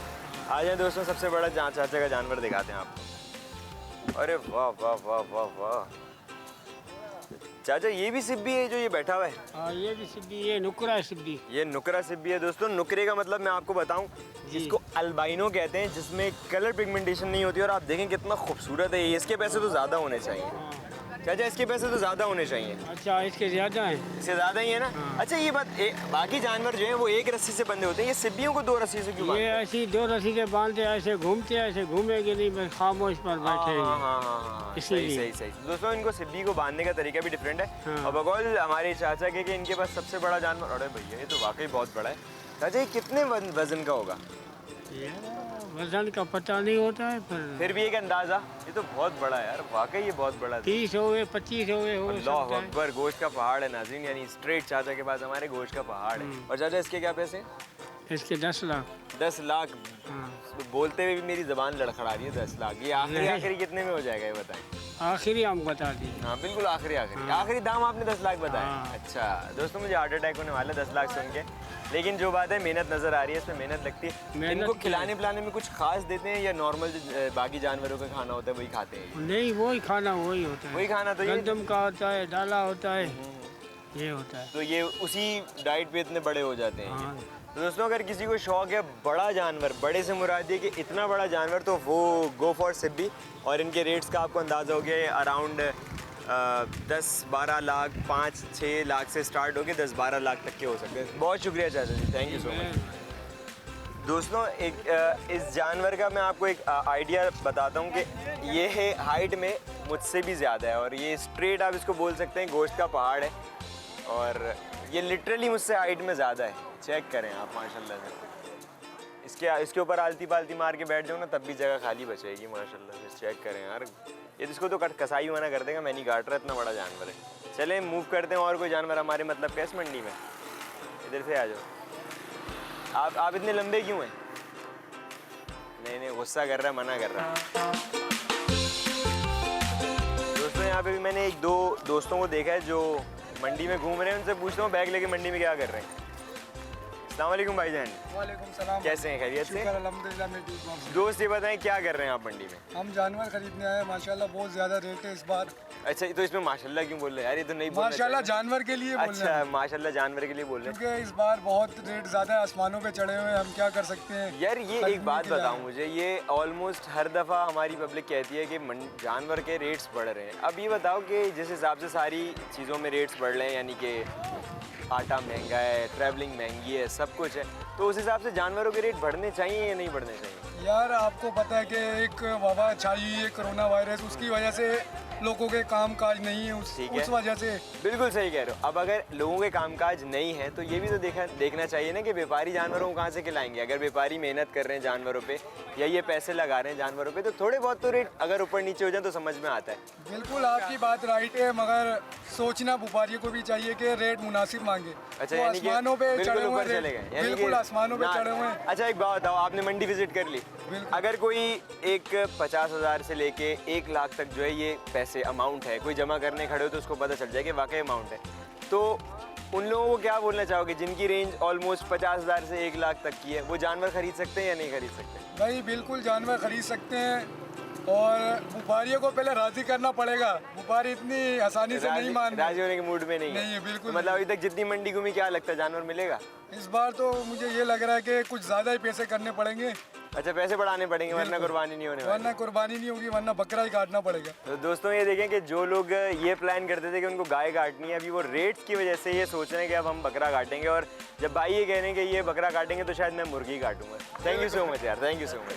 A: आ जाए दोस्तों, सबसे बड़ा चाचा का जानवर दिखाते हैं आपको। अरे वाह वाह वाह वाह वाह चाचा, ये भी सिब्बी है जो ये बैठा हुआ है?
H: हाँ, ये भी सिब्बी, ये नुकरा सिब्बी।
A: ये नुकरा सिब्बी है दोस्तों। नुकरे का मतलब मैं आपको बताऊं, इसको अल्बाइनो कहते हैं, जिसमें कलर पिगमेंटेशन नहीं होती। और आप देखें कितना खूबसूरत है ये। इसके पैसे तो ज़्यादा होने चाहिए। चाचा इसके पैसे तो ज़्यादा होने चाहिए,
H: अच्छा इसके ज़्यादा हैं।
A: इससे ज़्यादा ही है ना। अच्छा ये बात, बाकी जानवर जो है वो एक रस्सी से बंधे होते हैं, ये सिब्बियों को 2 रस्सी से क्यों
H: ये
A: बांधते हैं?
H: ऐसी 2 रस्सी से बांधते ऐसे घूमते ऐसे घूमेंगे नहीं, बस खामोश पर बैठेंगे।
A: हाँ, सही
H: इसीलिए।
A: सही सही। दोस्तों इनको सिब्बी को बांधने का तरीका भी डिफरेंट है।
H: हाँ।
A: और बकौल हमारे चाचा के कि इनके पास सबसे बड़ा जानवर, अरे भैया ये तो वाकई बहुत बड़ा है। चाचा ये कितने वजन का होगा?
H: वजन का पता नहीं होता है, पर
A: फिर भी एक अंदाजा, ये तो बहुत बड़ा है यार, वाकई ये बहुत बड़ा है।
H: 30 हो गए 25 हो गए, हो
A: अल्लाह
H: सकता है।
A: अकबर, गोश्त का पहाड़ है नाज़रीन, यानी स्ट्रेट चाचा के पास हमारे गोश्त का पहाड़ है। और चाचा इसके क्या पैसे?
H: इसके 10 लाख।
A: 10 लाख।
H: हाँ।
A: बोलते हुए भी मेरी ज़बान लड़खड़ा रही है। 10 लाख ये आखिरी
H: नहीं।
A: आखिरी कितने में हो जाएगा ये बताएं?
H: आखिरी हम बता दिए।
A: हाँ बिल्कुल आखिरी आखिरी दाम आपने 10 लाख बताया।
H: हाँ।
A: अच्छा दोस्तों मुझे हार्ट अटैक होने वाला है 10 लाख सुन के, लेकिन जो बात है मेहनत नज़र आ रही है, इसमें मेहनत लगती है।
H: मेहनत
A: इनको
H: की
A: खिलाने पिलाने में कुछ खास देते हैं या नॉर्मल जो बाकी जानवरों का खाना होता है वही खाते हैं?
H: नहीं, वही खाना वही होता है।
A: वही खाना तो ये,
H: गंदम का होता है, डाला होता है, ये होता है।
A: तो ये उसी डाइट पे इतने बड़े हो जाते हैं।
H: हाँ।
A: तो दोस्तों अगर किसी को शौक है बड़ा जानवर, बड़े से मुराद ये कि इतना बड़ा जानवर, तो वो गो फॉर सिब्बी। और इनके रेट्स का आपको अंदाज़ा हो गया, अराउंड 10-12 लाख, 5-6 लाख से स्टार्ट होके 10-12 लाख तक के हो सकते हैं। बहुत शुक्रिया चाचा जी, थैंक यू सो मच। दोस्तों एक इस जानवर का मैं आपको एक आइडिया बताता हूँ कि ये है हाइट में मुझसे भी ज़्यादा है, और ये स्ट्रेट आप इसको बोल सकते हैं गोश्त का पहाड़ है, और ये लिटरली मुझसे हाइट में ज़्यादा है। चेक करें आप माशाल्लाह से, इसके ऊपर आलती पालती मार के बैठ जाओ ना तब भी जगह खाली बचेगी माशाल्लाह से। चेक करें यार, ये इसको तो कसाई मना कर देगा, मैं नहीं काट रहा, इतना बड़ा जानवर है। चलें मूव करते हैं, और कोई जानवर हमारे मतलब कैस मंडी में, इधर से आ जाओ। आप इतने लंबे क्यों हैं? नहीं गुस्सा कर रहा है, मना कर रहा है। दोस्तों यहाँ पे भी मैंने 1-2 दोस्तों को देखा है जो मंडी में घूम रहे हैं, उनसे पूछता हूँ बैग लेके मंडी में क्या कर रहे हैं। अस्सलाम वालेकुम भाईजान।
I: वालेकुम सलाम।
A: कैसे हैं, खैरियत से?
I: शुक्र अल्हम्दुलिल्लाह मैं ठीक हूँ।
A: दोस्त ये बताएं क्या कर रहे हैं आप मंडी में?
I: हम जानवर खरीदने आए हैं, माशाल्लाह बहुत ज़्यादा रेट है इस बार।
A: अच्छा तो इसमें माशाल्लाह क्यों बोल रहे हैं यार, ये तो नहीं बोलना
I: माशाल्लाह
A: चाहिए।
I: जानवर के लिए बोल रहे
A: अच्छा
I: हैं,
A: माशाल्लाह जानवर के लिए बोल रहे हैं,
I: क्योंकि इस बार बहुत रेट ज़्यादा आसमानों पे चढ़े हुए हैं, हम क्या कर सकते हैं।
A: यार ये
I: खरीदने
A: एक बात
I: के लिए
A: बताऊं
I: आए।
A: मुझे, ये ऑलमोस्ट हर दफ़ा हमारी पब्लिक कहती है कि जानवर के रेट्स बढ़ रहे हैं। अब ये बताओ कि जिस हिसाब से सारी चीज़ों में रेट्स बढ़ रहे हैं, यानी कि आटा महंगा है, ट्रैवलिंग महंगी है, सब कुछ है, तो उस हिसाब से जानवरों के रेट बढ़ने चाहिए या नहीं बढ़ने चाहिए?
I: यार आपको पता है कि एक वबा छाई हुई है कोरोना वायरस, उसकी वजह से लोगों के काम काज नहीं है,
A: ठीक है।
I: उस वजह से।
A: बिल्कुल सही कह रहे हो। अब अगर लोगों के कामकाज नहीं है तो ये भी तो देखना चाहिए ना कि व्यापारी जानवरों को कहाँ से खिलाएंगे। अगर व्यापारी मेहनत कर रहे हैं जानवरों पे या ये पैसे लगा रहे हैं जानवरों पे, तो थोड़े बहुत तो रेट अगर ऊपर नीचे हो जाए तो समझ में आता है।
I: बिल्कुल आपकी बात राइट है, मगर सोचना व्यापारियों को भी चाहिए कि रेट मुनासिब मांगे।
A: अच्छा
I: वो
A: यानी कि
I: आसमानों पे
A: बिल्कुल
I: चढ़े हुए
A: ऊपर चले
I: रेट,
A: गए, यानी
I: बिल्कुल
A: कि
I: आसमानों पे
A: ना-
I: चढ़े हुए हैं।
A: अच्छा एक बात बताओ, आपने मंडी विजिट कर ली,
I: बिल्कुल।
A: अगर कोई एक 50,000 से लेके 1 लाख तक जो है ये पैसे अमाउंट है, कोई जमा करने खड़े हो तो उसको पता चल जाए कि वाकई अमाउंट है, तो उन लोगों को क्या बोलना चाहोगे जिनकी रेंज ऑलमोस्ट 50,000 से 1 लाख तक की है? वो जानवर खरीद सकते हैं या नहीं खरीद सकते?
I: भाई बिल्कुल जानवर खरीद सकते हैं, और व्यापारियों को पहले राजी करना पड़ेगा। व्यापारी इतनी आसानी से नहीं मान
A: राजी होने के मूड में नहीं
I: नहीं है, बिल्कुल
A: तो मतलब अभी तक जितनी मंडी घूमी क्या लगता है जानवर मिलेगा?
I: इस बार तो मुझे ये लग रहा है कि कुछ ज़्यादा ही पैसे करने पड़ेंगे,
A: अच्छा पैसे बढ़ाने पड़ेंगे वरना कुर्बानी नहीं होने वाली।
I: वरना कुर्बानी नहीं होगी, वरना बकरा ही काटना पड़ेगा।
A: तो दोस्तों ये देखें कि जो लोग ये प्लान करते थे कि उनको गाय काटनी है, अभी वो रेट्स की वजह से ये सोच रहे हैं कि अब हम बकरा काटेंगे, और जब भाई ये कह रहे हैं कि ये बकरा काटेंगे तो शायद मैं मुर्गी काटूंगा। थैंक यू सो मच यार, thank you so much.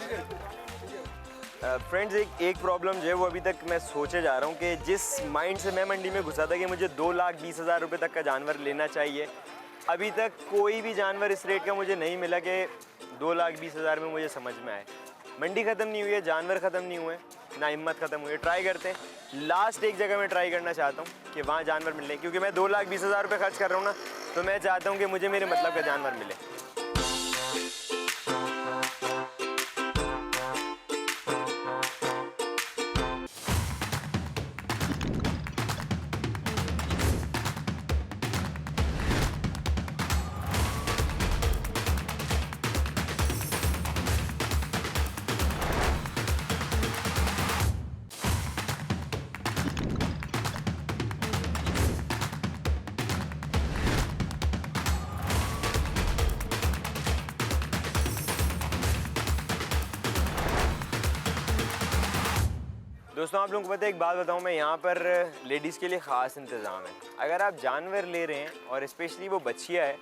A: Friends एक प्रॉब्लम जो है वो अभी तक मैं सोचे जा रहा हूँ कि जिस माइंड से मैं मंडी में घुसा था कि मुझे 2,20,000 रुपये तक का जानवर लेना चाहिए, अभी तक कोई भी जानवर इस रेट का मुझे नहीं मिला कि 2,20,000 में मुझे समझ में आए। मंडी ख़त्म नहीं हुई है, जानवर ख़त्म नहीं हुए, ना हिम्मत ख़त्म हुई है। ट्राई करते हैं, लास्ट एक जगह मैं ट्राई करना चाहता हूँ कि वहाँ जानवर मिले, क्योंकि मैं 2,20,000 रुपये खर्च कर रहा हूँ ना, तो मैं चाहता हूँ कि मुझे मेरे मतलब का जानवर मिले। दोस्तों आप लोगों को पता है, एक बात बताऊं मैं, यहाँ पर लेडीज़ के लिए ख़ास इंतज़ाम है। अगर आप जानवर ले रहे हैं और स्पेशली वो बच्चिया है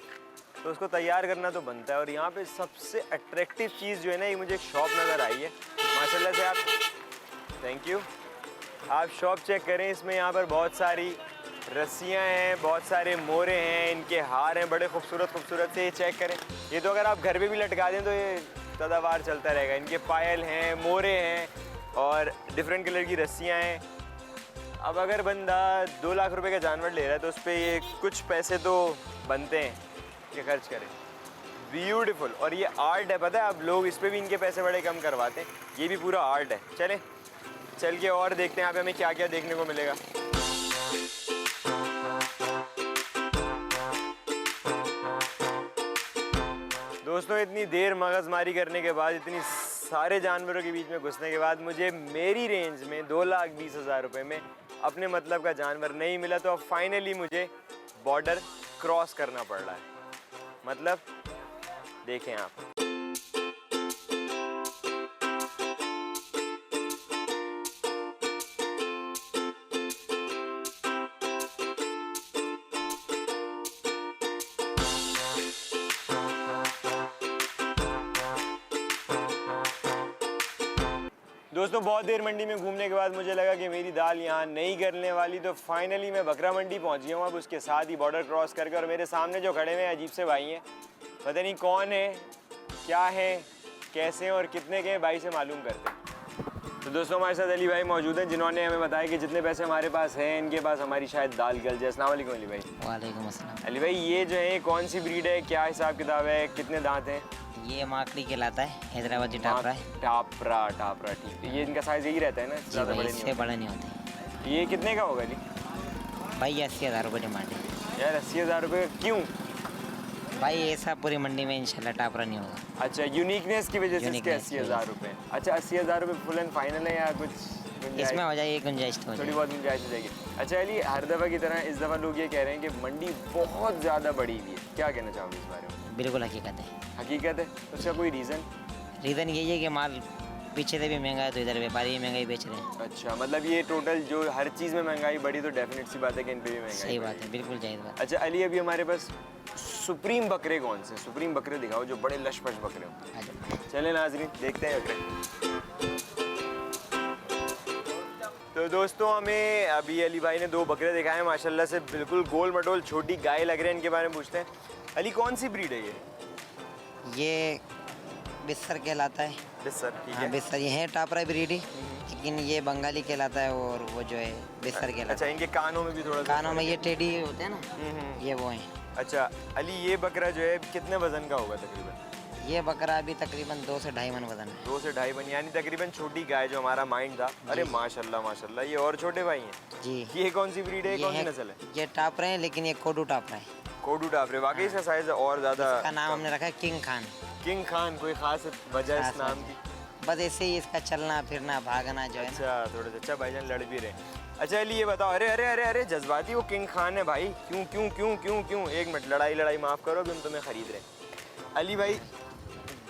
A: तो उसको तैयार करना तो बनता है। और यहाँ पे सबसे अट्रैक्टिव चीज़ जो है ना, ये मुझे एक शॉप नज़र आई है माशाल्लाह से। आप थैंक यू, आप शॉप चेक करें। इसमें यहाँ पर बहुत सारी रस्सियाँ हैं, बहुत सारे मोरे हैं, इनके हार हैं बड़े खूबसूरत खूबसूरत से। ये चेक करें, ये तो अगर आप घर पे भी लटका दें तो ये सदाबहार चलता रहेगा। इनके पायल हैं, मोरे हैं और डिफरेंट कलर की रस्सियाँ हैं। अब अगर बंदा 2 लाख रुपए का जानवर ले रहा है तो उस पर ये कुछ पैसे तो बनते हैं कि खर्च करें। ब्यूटीफुल, और ये आर्ट है, पता है अब लोग इस पर भी इनके पैसे बड़े कम करवाते हैं। ये भी पूरा आर्ट है। चलें चल के और देखते हैं यहाँ पे हमें क्या क्या देखने को मिलेगा। दोस्तों इतनी देर मगजमारी करने के बाद, इतनी सारे जानवरों के बीच में घुसने के बाद मुझे मेरी रेंज में 2,20,000 रुपये में अपने मतलब का जानवर नहीं मिला। तो अब फाइनली मुझे बॉर्डर क्रॉस करना पड़ रहा है। मतलब देखें आप, दोस्तों बहुत देर मंडी में घूमने के बाद मुझे लगा कि मेरी दाल यहाँ नहीं गलने वाली। तो फाइनली मैं बकरा मंडी पहुँच गया हूँ अब, उसके साथ ही बॉर्डर क्रॉस करके। और मेरे सामने जो खड़े हुए हैं अजीब से भाई हैं, पता नहीं कौन है, क्या है, कैसे हैं और कितने के हैं, भाई से मालूम करते हैं। तो दोस्तों हमारे साथ अली भाई मौजूद हैं, जिन्होंने हमें बताया कि जितने पैसे हमारे पास हैं इनके पास हमारी शायद दाल गल जाए। अस्सलाम वालेकुम अली भाई।
B: वालेकुम अस्सलाम।
A: अली भाई ये जो है कौन सी ब्रीड है, क्या हिसाब किताब है, कितने दांत हैं?
B: ये माकड़ी कहलाता है, हैदराबादी टापरा है।
A: टापरा टापरा, ठीक है। ये इनका साइज़ यही रहता है ना, ज़्यादा बड़े नहीं
B: इससे बड़े नहीं होते।
A: ये कितने का होगा अली
B: भाई? 80,000 रुपये डिमांड है
A: यार। 80,000 रुपये क्यों
B: भाई? ऐसा पूरी मंडी में इंशाल्लाह टापरा नहीं होगा।
A: अच्छा, यूनिकनेस की वजह से इसके
B: Uniqueness की
A: 80,000 रुपये। अच्छा 80,000 रुपये फुल एंड फाइनल है या कुछ गुंजाइश?
B: इसमें हो जाएगी गुंजाइश, तो हो
A: थोड़ी
B: जाएगी।
A: बहुत गुंजाइश हो जाएगी। अच्छा अली, हर दफ़ा की तरह इस दफ़ा लोग ये कह रहे हैं कि मंडी बहुत ज़्यादा बढ़ी हुई है, क्या कहना चाहोगे इस बारे में?
B: बिल्कुल हकीकत है।
A: हकीकत है, उसका कोई रीज़न?
B: रीज़न यही है कि माल पीछे से भी महंगा है तो इधर व्यापारी भी महंगाई बेच रहे हैं।
A: अच्छा, मतलब ये टोटल जो हर चीज़ में महंगाई बढ़ी तो डेफिनेट सी बात है कि इन पे भी महंगाई
B: सही
A: बढ़ी।
B: बात है, बिल्कुल जायज़ बात।
A: अच्छा अली, अभी हमारे पास सुप्रीम बकरे कौन से? सुप्रीम बकरे दिखाओ जो बड़े लशपश बकरे हो।
B: अच्छा।
A: चले नाजरीन देखते हैं बकरे। तो दोस्तों हमें अभी अली भाई ने 2 बकरे दिखाए हैं माशाल्लाह से, बिल्कुल गोल मटोल छोटी गाय लग रहे हैं। इनके बारे में पूछते हैं। अली कौन सी ब्रीड है ये?
B: ये बिस्सर कहलाता है।
A: बिस्सर, ठीक
B: हाँ
A: है।
B: बिस्सर, ये है टापरा ब्रीड, लेकिन ये बंगाली कहलाता है और वो जो है बिस्सर कहलाता
A: अच्छा,
B: है।
A: इनके कानों में भी थोड़ा सा
B: कानों में ये टेडी होते हैं ना, ये वो हैं।
A: अच्छा अली, ये बकरा जो है कितने वजन का होगा तकरीबन?
B: ये बकरा अभी तकरीबन 2 से 2.5 मन वजन है।
A: 2 से 2.5 मन, यानी तकरीबन छोटी गाय जो हमारा माइंड था। अरे माशाल्लाह माशाल्लाह, ये और छोटे भाई हैं
B: जी।
A: ये कौन सी ब्रीड है,
B: ये
A: कौन सी
B: है-
A: नस्ल है?
B: ये टापरा है, लेकिन ये कोडू टापरा है।
A: कोडू टापरे, वाकई इसका साइज और ज़्यादा।
B: इसका नाम हमने रखा है किंग खान।
A: किंग खान, कोई खास वजह इस
B: खास
A: नाम
B: वजह।
A: की?
B: बस ऐसे ही इसका चलना फिरना भागना जो है ना।
A: अच्छा, थोड़ा सा अच्छा भाईजान लड़ भी रहे। अच्छा अली ये बताओ, अरे अरे अरे अरे जज्बाती वो किंग खान है भाई, क्यों क्यों क्यों क्यों क्यों? एक मिनट, लड़ाई माफ़ करो, अभी हम तुम्हें ख़रीद रहे हैं। अली भाई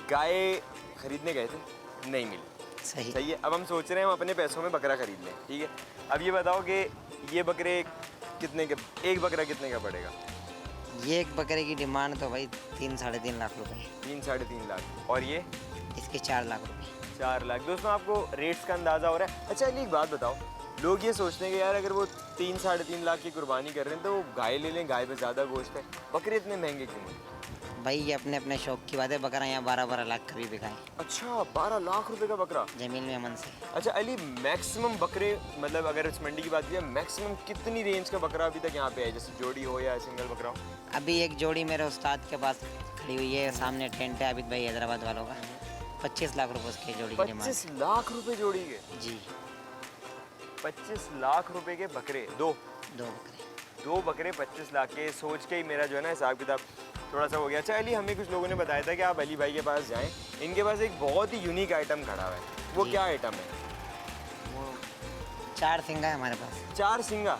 A: गाय खरीदने गए थे, नहीं मिली,
B: सही।
A: सही है। अब हम सोच रहे हैं हम अपने पैसों में बकरा खरीद लें, ठीक है। अब ये बताओ कि ये बकरे कितने के, एक बकरा कितने का पड़ेगा?
B: ये एक बकरे की डिमांड तो भाई 3-3.5 लाख रुपए है।
A: 3-3.5 लाख। और ये
B: इसके 4 लाख रुपए।
A: 4 लाख। दोस्तों आपको रेट्स का अंदाज़ा हो रहा है। अच्छा अली एक बात बताओ, लोग ये सोचते हैं कि यार अगर वो 3-3.5 लाख की कुर्बानी कर रहे हैं तो वो गाय ले लें, गाय पे ज़्यादा गोश्त है, बकरे इतने महंगे क्यों हैं?
B: भाई ये अपने अपने शौक की बात है। बकरा यहाँ 12-12 लाख का भी बिका है।
A: अच्छा 12 लाख रुपए का बकरा?
B: जमीन में अमन से।
A: अच्छा अली, मैक्सिमम बकरे मतलब अगर इस मंडी की बात की मैक्सिमम कितनी रेंज का बकरा अभी तक यहाँ पे है, जैसे जोड़ी हो या सिंगल बकरा हो?
B: अभी एक जोड़ी मेरे उस्ताद के पास खड़ी हुई है, सामने टेंट है आबिद भाई हैदराबाद वालों का। 25 लाख रुपए उसके जोड़ी की डिमांड।
A: 25 लाख रुपए जोड़ी के?
B: जी।
A: 25 लाख रुपए के बकरे, दो बकरे 25 लाख के। सोच के ही मेरा जो है ना हिसाब किताब थोड़ा सा हो गया। अच्छा अली, हमें कुछ लोगों ने बताया था कि आप अली भाई के पास जाएं, इनके पास एक बहुत ही यूनिक आइटम खड़ा हुआ है। वो क्या आइटम है?
B: वो 4 सिंगा है हमारे पास।
A: 4 सिंगा।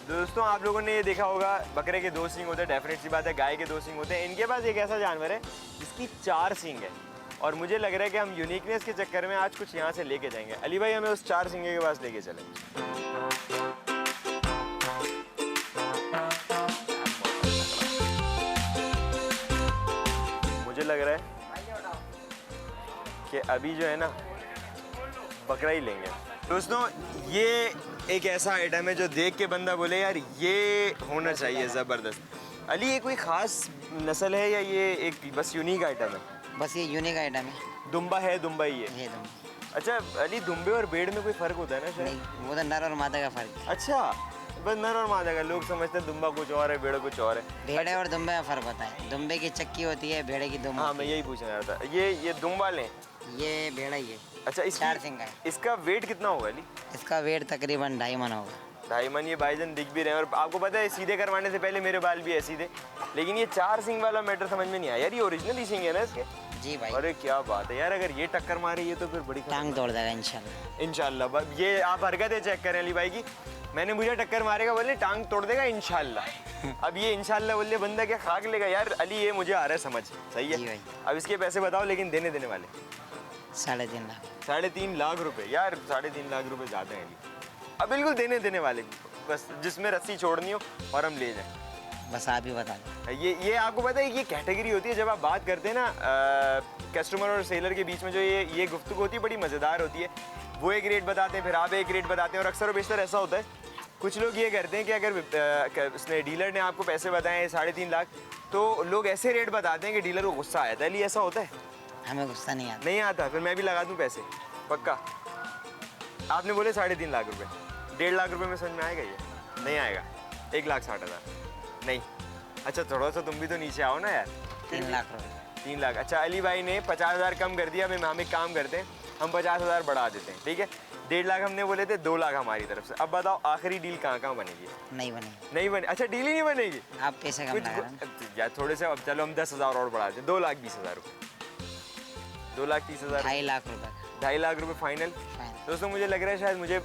A: दोस्तों आप लोगों ने ये देखा होगा, बकरे के 2 सींग होते हैं, डेफिनेट सी बात है, गाय के 2 सींग होते हैं। इनके पास एक ऐसा जानवर है जिसकी 4 सींग है और मुझे लग रहा है कि हम यूनिकनेस के चक्कर में आज कुछ यहाँ से लेके जाएंगे। अली भाई हमें उस 4 सिंगे के पास लेके चलें। मुझे लग रहा है कि अभी जो है ना बकरा ही लेंगे। दोस्तों ये एक ऐसा आइटम है जो देख के बंदा बोले यार ये होना चाहिए ज़बरदस्त। अली ये कोई ख़ास नस्ल है या ये एक बस यूनिक आइटम है?
B: बस ये यूनिक आइटम है।
A: दुम्बा है, दुम्बा ही है।
B: ये दुम्बा।
A: अच्छा अली, दुम्बे और भेड़ में कोई फ़र्क होता है ना शायद?
B: नहीं, वो तो नर और मादा का फर्क है।
A: अच्छा, बस नर और मादा का। लोग समझते हैं दुम्बा कुछ और है, भेड़ कुछ और है।
B: भेड़े और दुम्बे में फर्क होता है। दुम्बे की चक्की होती है, भेड़े की दुम।
A: हाँ मैं यही पूछना चाह रहा था। ये दुम्बा लें?
B: ये भेड़ा ही है।
A: अच्छा,
B: 4 सिंग का है।
A: इसका वेट कितना होगा अली?
B: इसका वेट तकरीबन 2.5 मन होगा।
A: 2.5 मन। ये भाईजान दिख भी रहे हैं और आपको पता है सीधे करवाने से पहले मेरे बाल भी ऐसे थे, लेकिन ये 4 सिंग वाला मैटर समझ में नहीं आया यार। ये ओरिजिनल ही सिंग है ना इसके?
B: जी भाई।
A: अरे क्या बात है यार, अगर ये टक्कर मारे ये तो फिर बड़ी
B: टांग तोड़ देगा इंशाल्लाह।
A: इंशाल्लाह। ये आप हरकतें चेक करें अली भाई की। मैंने मुझे टक्कर मारेगा बोले टांग तोड़ देगा इंशाल्लाह। अब ये इंशाल्लाह बोले बंदा क्या खाक लेगा यार। अली ये मुझे आ रहा है समझ, सही
B: जी भाई।
A: है। अब इसके पैसे बताओ, लेकिन देने वाले
B: 3.5 लाख।
A: 3.5 लाख रुपए यार। 3.5 लाख रुपए ज़्यादा है अली। अब बिल्कुल देने वाले, बस जिसमें रस्सी छोड़नी हो और हम ले जाएं।
B: बस आप ही बता दो।
A: ये आपको पता है ये कैटेगरी होती है जब आप बात करते हैं ना कस्टमर और सेलर के बीच में, जो ये गुफ्तगू होती है बड़ी मज़ेदार होती है। वो एक रेट बताते हैं, फिर आप एक रेट बताते हैं, और अक्सर और बेशतर ऐसा होता है कुछ लोग ये करते हैं कि अगर उसने डीलर ने आपको पैसे बताए 3.5 लाख, तो लोग ऐसे रेट बताते हैं कि डीलर को गुस्सा आया था। ये ऐसा होता है?
B: हमें गुस्सा नहीं आता।
A: नहीं आता? फिर मैं भी लगा दूं पैसे पक्का। आपने बोले 3.5 लाख रुपए, 1.5 लाख रुपए में समझ में आएगा? ये नहीं आएगा। 1,60,000 नहीं। अच्छा थोड़ा सा तुम भी तो नीचे आओ ना यार।
B: 3 लाख रुपए।
A: 3 लाख। अच्छा अली भाई ने 50,000 कम कर दिया। हम एक काम करते हैं, हम 50,000 बढ़ा देते हैं, ठीक है? 1.5 लाख हमने बोले थे, 2 लाख हमारी तरफ से। अब बताओ आखिरी डील कहाँ बनेगी?
B: नहीं बनेगी।
A: नहीं बने? अच्छा डील ही नहीं बनेगी?
B: आप पैसे कम लगा रहे हैं।
A: यार थोड़े से, अब चलो हम 10,000 और बढ़ा दें, 2,20,000 रुपये। 2,30,000।
B: 2.5 लाख रुपए।
A: 2.5 लाख रुपये फाइनल। दोस्तों मुझे लग रहा है शायद मुझे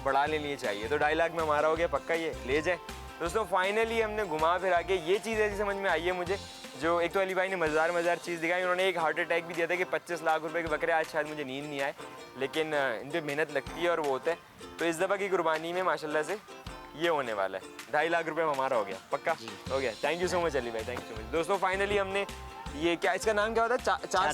A: बढ़ा लेनी चाहिए, तो 2.5 लाख में हमारा हो गया पक्का। ये ले जाए दोस्तों। फाइनली हमने घुमा फिरा के ये चीज़ ऐसी समझ में आई है मुझे, जो एक तो अली भाई ने मज़ेदार चीज़ दिखाई। उन्होंने एक हार्ट अटैक भी दिया था कि 25 लाख रुपए के बकरे। आज शायद मुझे नींद नहीं आए, लेकिन इन पर मेहनत लगती है और वो होता है। तो इस दफ़ा की कुर्बानी में माशाल्लाह से ये होने वाला है। 2.5 लाख रुपए में हमारा हो गया पक्का, हो गया। Thank you so much Ali भाई, थैंक यू सो मच। दोस्तों फाइनली हमने ये, क्या इसका नाम क्या होता है? 4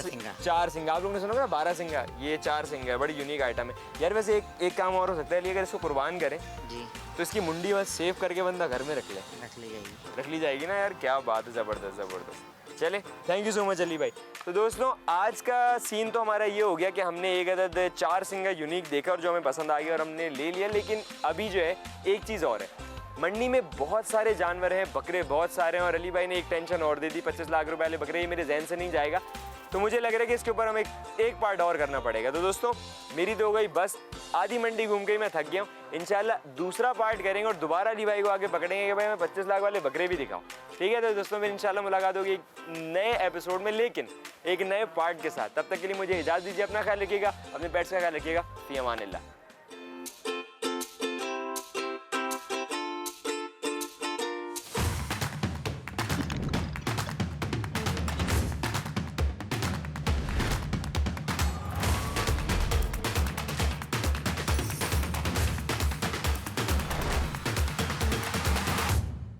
A: सिंगा। आप लोगों ने सुना होगा 12 सिंगा, ये 4 सिंगा है। बड़ी यूनिक आइटम है यार। वैसे एक काम और हो सकता है, अगर इसको कुर्बान करें
B: जी
A: तो इसकी मुंडी बस सेव करके बंदा घर में रख ली जाएगी ना यार। क्या बात है, ज़बरदस्त। चले, thank you so much Ali भाई। तो दोस्तों आज का सीन तो हमारा ये हो गया कि हमने एक अदद 4 सिंगा यूनिक देखा और जो हमें पसंद आ गया और हमने ले लिया। लेकिन अभी जो है एक चीज़ और है, मंडी में बहुत सारे जानवर हैं, बकरे बहुत सारे हैं, और अली भाई ने एक टेंशन और दे दी, 25 लाख रुपए वाले बकरे। ये मेरे जहन से नहीं जाएगा, तो मुझे लग रहा है कि इसके ऊपर हमें एक पार्ट और करना पड़ेगा। तो दोस्तों मेरी तो हो गई बस, आधी मंडी घूम के मैं थक गया हूँ। इंशाल्लाह दूसरा पार्ट करेंगे और दोबारा अली भाई को आगे पकड़ेंगे कि भाई मैं 25 लाख वाले बकरे भी दिखाऊँ, ठीक है? तो दोस्तों मेरी इंशाल्लाह मुलाकात होगी एक नए एपिसोड में, लेकिन एक नए पार्ट के साथ। तब तक के लिए मुझे इजाज़त दीजिए। अपना ख्याल रखिएगा, अपने पेट्स का ख्याल रखिएगा। फ़ी अमान अल्लाह।